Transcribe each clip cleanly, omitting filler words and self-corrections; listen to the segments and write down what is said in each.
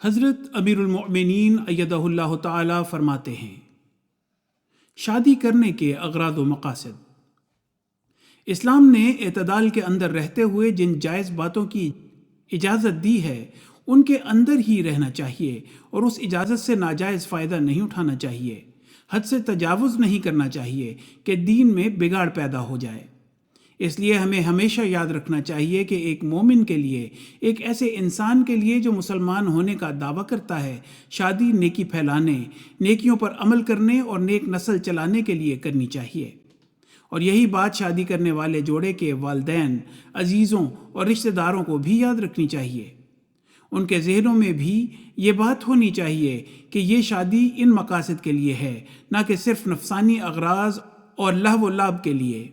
حضرت امیر المؤمنین ایدہ اللہ تعالی فرماتے ہیں، شادی کرنے کے اغراض و مقاصد۔ اسلام نے اعتدال کے اندر رہتے ہوئے جن جائز باتوں کی اجازت دی ہے ان کے اندر ہی رہنا چاہیے، اور اس اجازت سے ناجائز فائدہ نہیں اٹھانا چاہیے، حد سے تجاوز نہیں کرنا چاہیے کہ دین میں بگاڑ پیدا ہو جائے۔ اس لیے ہمیں ہمیشہ یاد رکھنا چاہیے کہ ایک مومن کے لیے، ایک ایسے انسان کے لیے جو مسلمان ہونے کا دعویٰ کرتا ہے، شادی نیکی پھیلانے، نیکیوں پر عمل کرنے اور نیک نسل چلانے کے لیے کرنی چاہیے۔ اور یہی بات شادی کرنے والے جوڑے کے والدین، عزیزوں اور رشتہ داروں کو بھی یاد رکھنی چاہیے۔ ان کے ذہنوں میں بھی یہ بات ہونی چاہیے کہ یہ شادی ان مقاصد کے لیے ہے، نہ کہ صرف نفسانی اغراض اور لہو و لعب کے لیے۔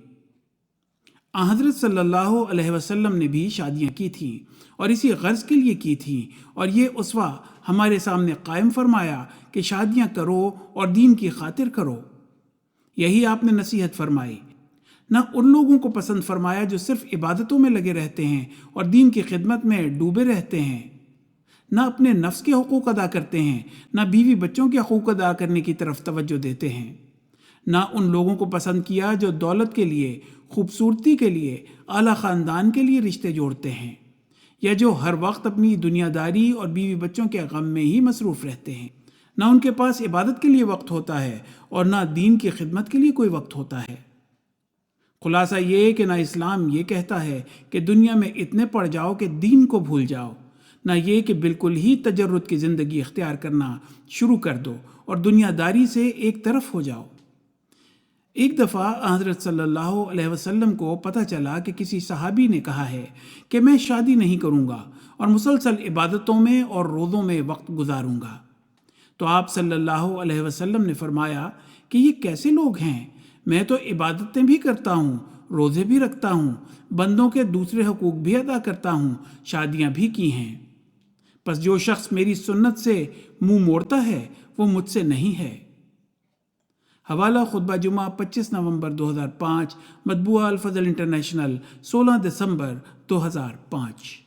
حضرت صلی اللہ علیہ وسلم نے بھی شادیاں کی تھیں اور اسی غرض کے لیے کی تھیں، اور یہ اسوہ ہمارے سامنے قائم فرمایا کہ شادیاں کرو اور دین کی خاطر کرو۔ یہی آپ نے نصیحت فرمائی۔ نہ ان لوگوں کو پسند فرمایا جو صرف عبادتوں میں لگے رہتے ہیں اور دین کی خدمت میں ڈوبے رہتے ہیں، نہ اپنے نفس کے حقوق ادا کرتے ہیں، نہ بیوی بچوں کے حقوق ادا کرنے کی طرف توجہ دیتے ہیں۔ نہ ان لوگوں کو پسند کیا جو دولت کے لیے، خوبصورتی کے لیے، اعلیٰ خاندان کے لیے رشتے جوڑتے ہیں، یا جو ہر وقت اپنی دنیا داری اور بیوی بچوں کے غم میں ہی مصروف رہتے ہیں۔ نہ ان کے پاس عبادت کے لیے وقت ہوتا ہے اور نہ دین کی خدمت کے لیے کوئی وقت ہوتا ہے۔ خلاصہ یہ کہ نہ اسلام یہ کہتا ہے کہ دنیا میں اتنے پڑ جاؤ کہ دین کو بھول جاؤ، نہ یہ کہ بالکل ہی تجرد کی زندگی اختیار کرنا شروع کر دو اور دنیا داری سے ایک طرف ہو جاؤ۔ ایک دفعہ حضرت صلی اللہ علیہ وسلم کو پتہ چلا کہ کسی صحابی نے کہا ہے کہ میں شادی نہیں کروں گا اور مسلسل عبادتوں میں اور روزوں میں وقت گزاروں گا۔ تو آپ صلی اللہ علیہ وسلم نے فرمایا کہ یہ کیسے لوگ ہیں؟ میں تو عبادتیں بھی کرتا ہوں، روزے بھی رکھتا ہوں، بندوں کے دوسرے حقوق بھی ادا کرتا ہوں، شادیاں بھی کی ہیں۔ پس جو شخص میری سنت سے منہ موڑتا ہے وہ مجھ سے نہیں ہے۔ حوالہ خطبہ جمعہ 25 نومبر 2005، مطبوعہ الفضل انٹرنیشنل، 16 دسمبر 2005۔